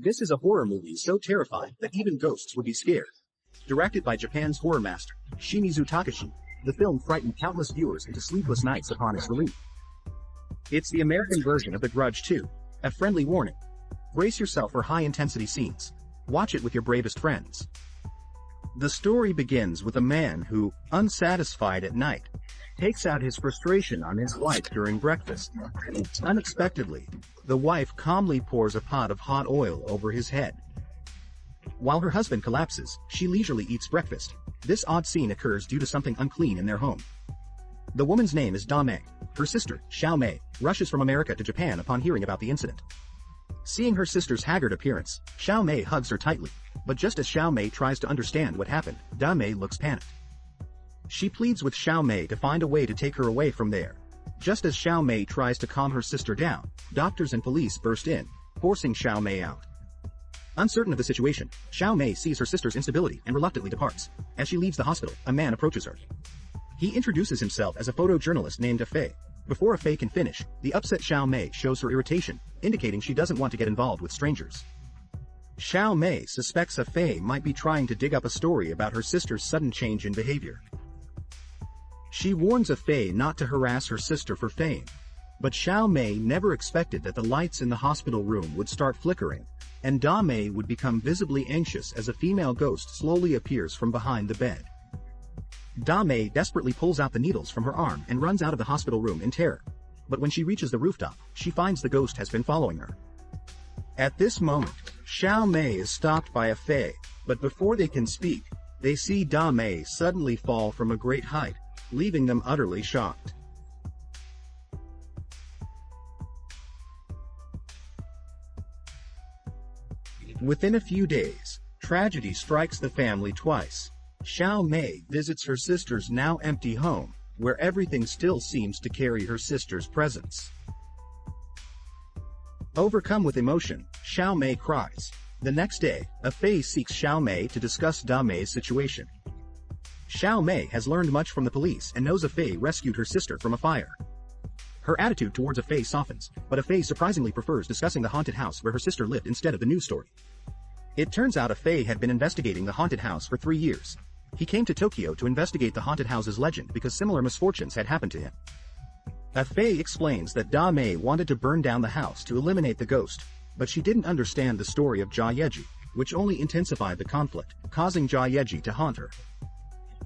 This is a horror movie so terrifying that even ghosts would be scared. Directed by Japan's horror master, Shimizu Takashi, the film frightened countless viewers into sleepless nights upon its release. It's the American version of The Grudge 2. A friendly warning. Brace yourself for high-intensity scenes. Watch it with your bravest friends. The story begins with a man who, unsatisfied at night, takes out his frustration on his wife during breakfast. Unexpectedly, the wife calmly pours a pot of hot oil over his head. While her husband collapses, she leisurely eats breakfast. This odd scene occurs due to something unclean in their home. The woman's name is Da-mei. Her sister, Xiao-mei, rushes from America to Japan upon hearing about the incident. Seeing her sister's haggard appearance, Xiao-mei hugs her tightly, but just as Xiao-mei tries to understand what happened, Da-mei looks panicked. She pleads with Xiao-mei to find a way to take her away from there. Just as Xiao-mei tries to calm her sister down, doctors and police burst in, forcing Xiao-mei out. Uncertain of the situation, Xiao-mei sees her sister's instability and reluctantly departs. As she leaves the hospital, a man approaches her. He introduces himself as a photojournalist named Fei. Before Fei can finish, the upset Xiao-mei shows her irritation, indicating she doesn't want to get involved with strangers. Xiao-mei suspects Fei might be trying to dig up a story about her sister's sudden change in behavior. She warns Fei not to harass her sister for fame. But Xiao-mei never expected that the lights in the hospital room would start flickering, and Da-mei would become visibly anxious as a female ghost slowly appears from behind the bed. Da-mei desperately pulls out the needles from her arm and runs out of the hospital room in terror. But when she reaches the rooftop, she finds the ghost has been following her. At this moment, Xiao-mei is stopped by Fei, but before they can speak, they see Da-mei suddenly fall from a great height, leaving them utterly shocked. Within a few days, tragedy strikes the family twice. Xiao-mei visits her sister's now empty home, where everything still seems to carry her sister's presence. Overcome with emotion, Xiao-mei cries. The next day, Fei seeks Xiao-mei to discuss Da-mei's situation. Xiao-mei has learned much from the police and knows Fei rescued her sister from a fire. Her attitude towards Fei softens, but Fei surprisingly prefers discussing the haunted house where her sister lived instead of the news story. It turns out Fei had been investigating the haunted house for 3 years. He came to Tokyo to investigate the haunted house's legend because similar misfortunes had happened to him. Fei explains that Da-mei wanted to burn down the house to eliminate the ghost, but she didn't understand the story of Jia Yeji, which only intensified the conflict, causing Jia Yeji to haunt her.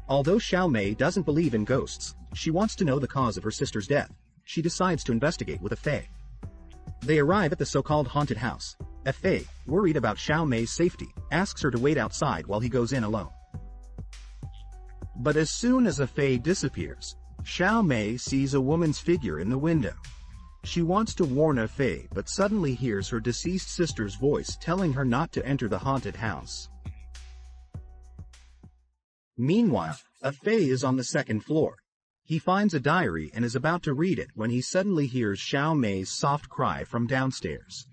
Although Xiao-mei doesn't believe in ghosts, she wants to know the cause of her sister's death. She decides to investigate with Fei. They arrive at the so-called haunted house. Fei, worried about Xiao-mei's safety, asks her to wait outside while he goes in alone. But as soon as Fei disappears, Xiao-mei sees a woman's figure in the window. She wants to warn Fei but suddenly hears her deceased sister's voice telling her not to enter the haunted house. Meanwhile, Fei is on the second floor. He finds a diary and is about to read it when he suddenly hears Xiao-mei's soft cry from downstairs.